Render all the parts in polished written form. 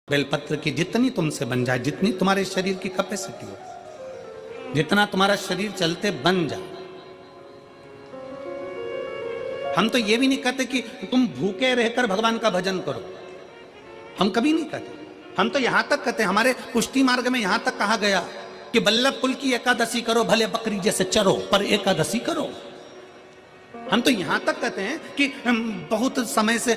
बेलपत्र की जितनी तुमसे बन जाए, जितनी तुम्हारे शरीर की कैपेसिटी हो, जितना तुम्हारा शरीर चलते बन जाए। हम तो ये भी नहीं कहते कि तुम भूखे रहकर भगवान का भजन करो, हम कभी नहीं कहते। हम तो यहां तक कहते हैं, हमारे पुष्टि मार्ग में यहां तक कहा गया कि बल्लभ कुल की एकादशी करो, भले बकरी जैसे चरो पर एकादशी करो। हम तो यहां तक कहते हैं कि बहुत समय से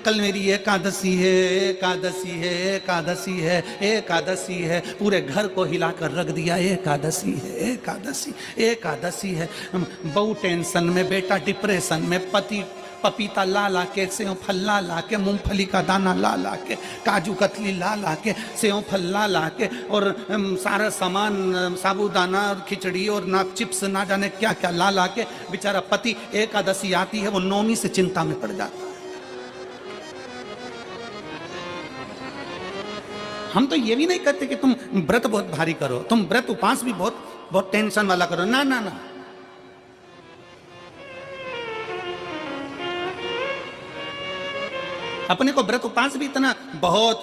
कल मेरी एकादशी है, एकादशी है, एकादशी है, एकादशी है, पूरे घर को हिलाकर रख दिया, एकादशी है, एकादशी, एकादशी है। बहू टेंशन में, बेटा डिप्रेशन में, पति पपीता ला ला के, सेव फल ला ला के, मूंगफली का दाना ला ला के, काजू कतली ला ला के, सेव फल ला ला के, और सारा सामान, साबूदाना और खिचड़ी और ना चिप्स ना जाने क्या क्या ला ला के, बेचारा पति एकादशी आती है वो नौमी से चिंता में पड़ जाता है। हम तो ये भी नहीं कहते कि तुम व्रत बहुत भारी करो, तुम व्रत उपास भी बहुत बहुत टेंशन वाला करो, ना ना ना। अपने को व्रत उपास भी इतना बहुत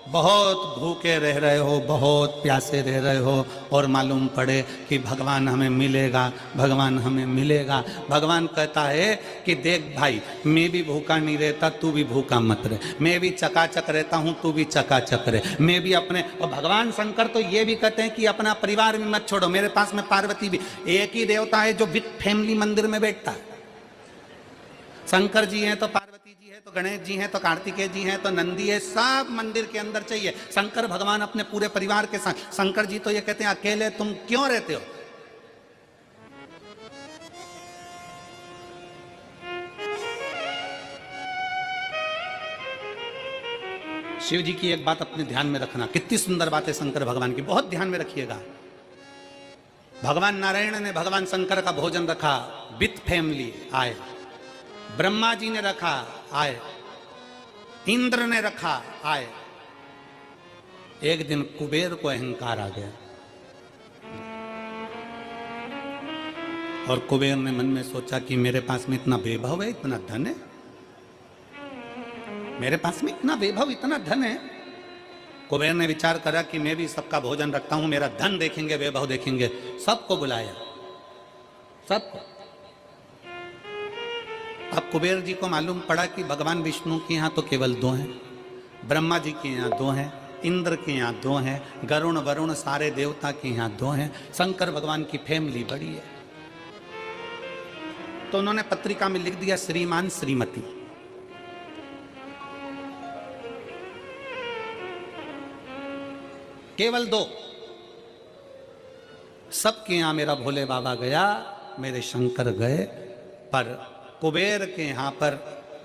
बहुत भूखे रह रहे हो, बहुत प्यासे रह रहे हो, और मालूम पड़े कि भगवान हमें मिलेगा, भगवान हमें मिलेगा। भगवान कहता है कि देख भाई, मैं भी भूखा नहीं रहता, तू भी भूखा मत रहे, मैं भी चकाचक रहता हूँ, तू भी चकाचक रहे, मैं भी अपने। और भगवान शंकर तो ये भी कहते हैं कि अपना परिवार भी मत छोड़ो। मेरे पास में पार्वती भी, एक ही देवता है जो विथ फैमिली मंदिर में बैठता है। शंकर जी हैं तो पार्वती जी है, तो गणेश जी हैं, तो कार्तिकेय जी हैं, तो नंदी है, सब मंदिर के अंदर चाहिए। शंकर भगवान अपने पूरे परिवार के साथ। शंकर जी तो ये कहते हैं अकेले तुम क्यों रहते हो। शिव जी की एक बात अपने ध्यान में रखना, कितनी सुंदर बात है शंकर भगवान की, बहुत ध्यान में रखिएगा। भगवान नारायण ने भगवान शंकर का भोजन रखा, विथ फैमिली आए। ब्रह्मा जी ने रखा, आए। इंद्र ने रखा, आए। एक दिन कुबेर को अहंकार आ गया, और कुबेर ने मन में सोचा कि मेरे पास में इतना वैभव है, इतना धन है, मेरे पास में इतना वैभव, इतना धन है। कुबेर ने विचार करा कि मैं भी सबका भोजन रखता हूं, मेरा धन देखेंगे, वैभव देखेंगे। सबको बुलाया, सबको। अब कुबेर जी को मालूम पड़ा कि भगवान विष्णु के यहाँ तो केवल 2 हैं, ब्रह्मा जी के यहाँ 2 हैं, इंद्र के यहाँ 2 हैं, गरुण वरुण सारे देवता के यहाँ 2 हैं, शंकर भगवान की फैमिली बड़ी है। तो उन्होंने पत्रिका में लिख दिया, श्रीमान श्रीमती। केवल 2। सबके यहाँ मेरा भोले बाबा गया, मेरे शंकर गए, पर कुबेर के यहाँ पर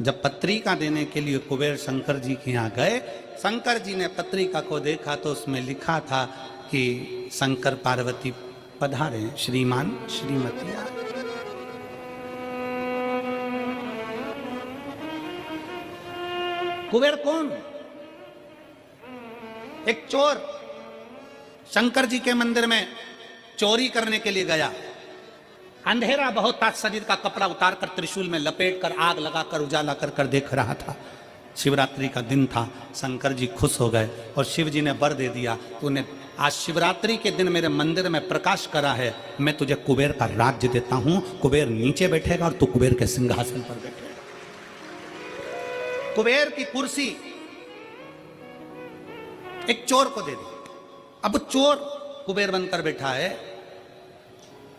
जब पत्रिका देने के लिए कुबेर शंकर जी के यहाँ गए, शंकर जी ने पत्रिका को देखा तो उसमें लिखा था कि शंकर पार्वती पधारे, श्रीमान श्रीमती। कुबेर कौन? एक चोर शंकर जी के मंदिर में चोरी करने के लिए गया। अंधेरा बहुत था, शरीर का कपड़ा उतार कर त्रिशूल में लपेट कर आग लगाकर उजाला कर कर देख रहा था। शिवरात्रि का दिन था, शंकर जी खुश हो गए और शिव जी ने वर दे दिया, तूने आज शिवरात्रि के दिन मेरे मंदिर में प्रकाश करा है, मैं तुझे कुबेर का राज्य देता हूं। कुबेर नीचे बैठेगा और तू कुबेर के सिंहासन पर बैठेगा। कुबेर की कुर्सी एक चोर को दे दी। अब चोर कुबेर बनकर बैठा है,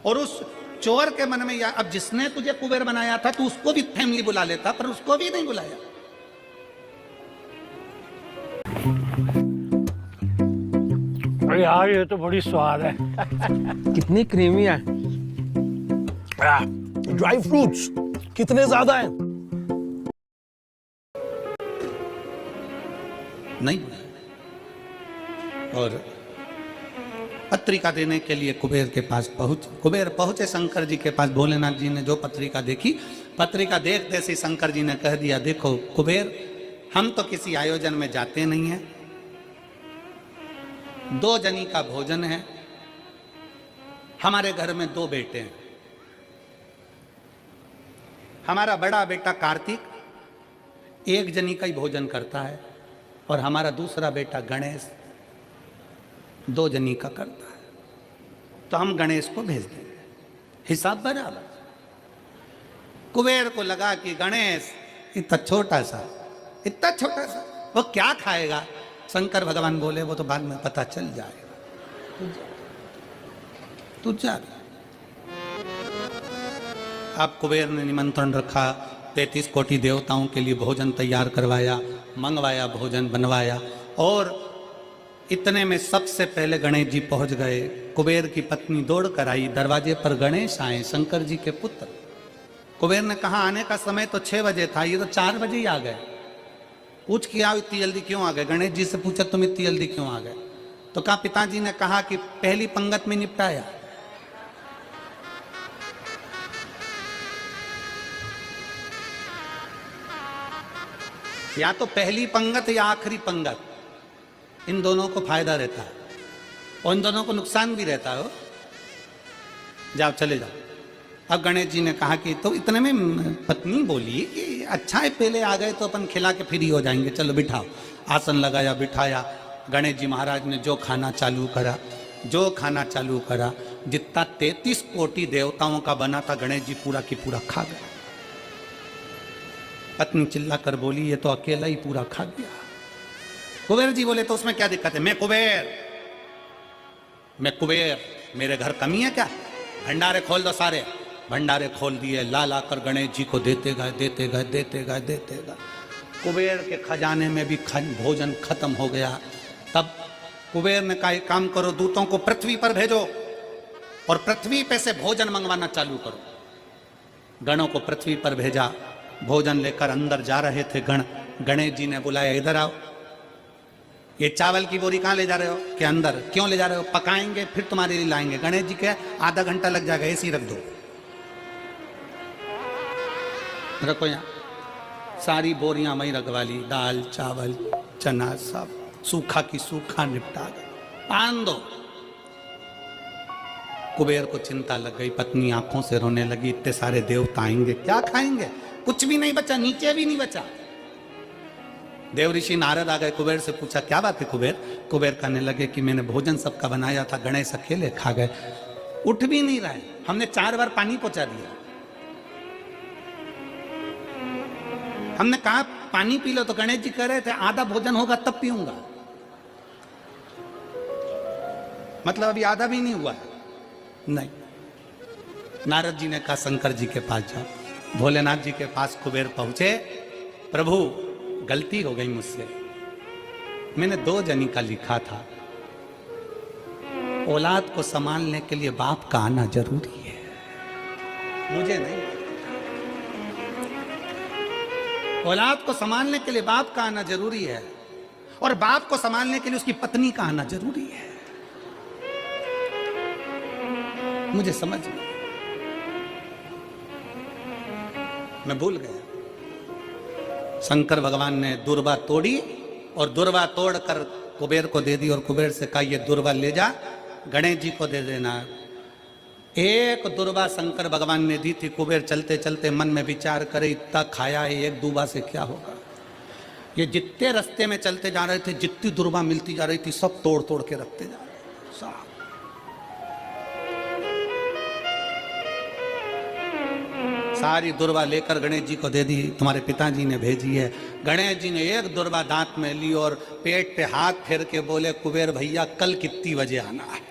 और उस चोर के मन में, या अब जिसने तुझे कुबेर बनाया था तू उसको भी फैमिली बुला लेता, पर उसको भी नहीं बुलाया। अरे यार, ये तो बड़ी स्वाद है। कितनी क्रीमी है। ड्राई फ्रूट्स कितने ज्यादा हैं। नहीं, और पत्रिका देने के लिए कुबेर के पास कुबेर पहुंचे शंकर जी के पास। भोलेनाथ जी ने जो पत्रिका देखी, पत्रिका देखते से शंकर जी ने कह दिया, देखो कुबेर, हम तो किसी आयोजन में जाते नहीं हैं, 2 जनी का भोजन है, हमारे घर में 2 बेटे हैं, हमारा बड़ा बेटा कार्तिक 1 जनी का ही भोजन करता है, और हमारा दूसरा बेटा गणेश 2 जनी का करता है, तो हम गणेश को भेज देंगे, हिसाब बराबर। कुबेर को लगा कि गणेश इतना छोटा सा वो क्या खाएगा। शंकर भगवान बोले वो तो बाद में पता चल जाएगा, तू जा। अब कुबेर ने निमंत्रण रखा, 33 कोटि देवताओं के लिए भोजन तैयार करवाया, मंगवाया, भोजन बनवाया। और इतने में सबसे पहले गणेश जी पहुंच गए। कुबेर की पत्नी दौड़ कर आई, दरवाजे पर गणेश आए, शंकर जी के पुत्र। कुबेर ने कहा आने का समय तो 6 बजे था, ये तो 4 बजे ही आ गए। पूछ के आओ इतनी जल्दी क्यों आ गए। गणेश जी से पूछा तुम इतनी जल्दी क्यों आ गए। तो कहा पिताजी ने कहा कि पहली पंगत में निपटाया। या तो पहली पंगत या आखिरी पंगत, इन दोनों को फायदा रहता है और इन दोनों को नुकसान भी रहता है। जाओ चले जाओ। अब गणेश जी ने कहा कि तो इतने में पत्नी बोली कि अच्छा है पहले आ गए तो अपन खिला के फ्री हो जाएंगे, चलो बिठाओ। आसन लगाया, बिठाया। गणेश जी महाराज ने जो खाना चालू करा, जितना 33 कोटि देवताओं का बना था गणेश जी पूरा की पूरा खा गया। पत्नी चिल्ला कर बोली ये तो अकेला ही पूरा खा गया। कुबेर जी बोले तो उसमें क्या दिक्कत है, मैं कुबेर, मेरे घर कमी है क्या। भंडारे खोल दो सारे। भंडारे खोल दिए, ला ला कर गणेश जी को देते गए। कुबेर के खजाने में भी भोजन खत्म हो गया। तब कुबेर ने कहा एक काम करो, दूतों को पृथ्वी पर भेजो और पृथ्वी पे से भोजन मंगवाना चालू करो। गणों को पृथ्वी पर भेजा। भोजन लेकर अंदर जा रहे थे गण। गणेश जी ने बुलाया इधर आओ। ये चावल की बोरी कहाँ ले जा रहे हो। कि अंदर। क्यों ले जा रहे हो। पकाएंगे फिर तुम्हारे लिए लाएंगे। गणेश जी के आधा घंटा लग जाएगा, ऐसे ही रख दो। रखो यहाँ। सारी बोरियां वहीं रखवा ली, दाल चावल चना सब सूखा की सूखा निपटा गया। आन दो। कुबेर को चिंता लग गई, पत्नी आंखों से रोने लगी, इतने सारे देवता आएंगे क्या खाएंगे। कुछ भी नहीं बचा, नीचे भी नहीं बचा। देव ऋषि नारद आ गए, कुबेर से पूछा क्या बात है कुबेर। कुबेर कहने लगे कि मैंने भोजन सबका बनाया था, गणेश अकेले खा गए, उठ भी नहीं रहे, हमने 4 बार पानी पहुंचा दिया। हमने कहा पानी पी लो तो गणेश जी कह रहे थे आधा भोजन होगा तब पीऊंगा। मतलब अभी आधा भी नहीं हुआ है। नहीं। नारद जी ने कहा शंकर जी के पास जाओ। भोलेनाथ जी के पास कुबेर पहुंचे। प्रभु गलती हो गई मुझसे, मैंने 2 जनी का लिखा था। औलाद को संभालने के लिए बाप का आना जरूरी है, मुझे नहीं। औलाद को संभालने के लिए बाप का आना जरूरी है और बाप को संभालने के लिए उसकी पत्नी का आना जरूरी है। मुझे समझ में, मैं भूल गया। शंकर भगवान ने दुर्वा तोड़ी और दुर्वा तोड़कर कुबेर को दे दी और कुबेर से कहा ये दुर्वा ले जा, गणेश जी को दे देना। एक दुर्वा शंकर भगवान ने दी थी। कुबेर चलते चलते मन में विचार करे इतना खाया है, एक दुर्वा से क्या होगा। ये जितने रास्ते में चलते जा रहे थे, जितनी दुर्वा मिलती जा रही थी, सब तोड़ तोड़ के रखते जा रहे सब। सारी दुर्वा लेकर गणेश जी को दे दी, तुम्हारे पिताजी ने भेजी है। गणेश जी ने एक दुर्वा दांत में ली और पेट पे हाथ फेर के बोले कुबेर भैया कल कितनी बजे आना है।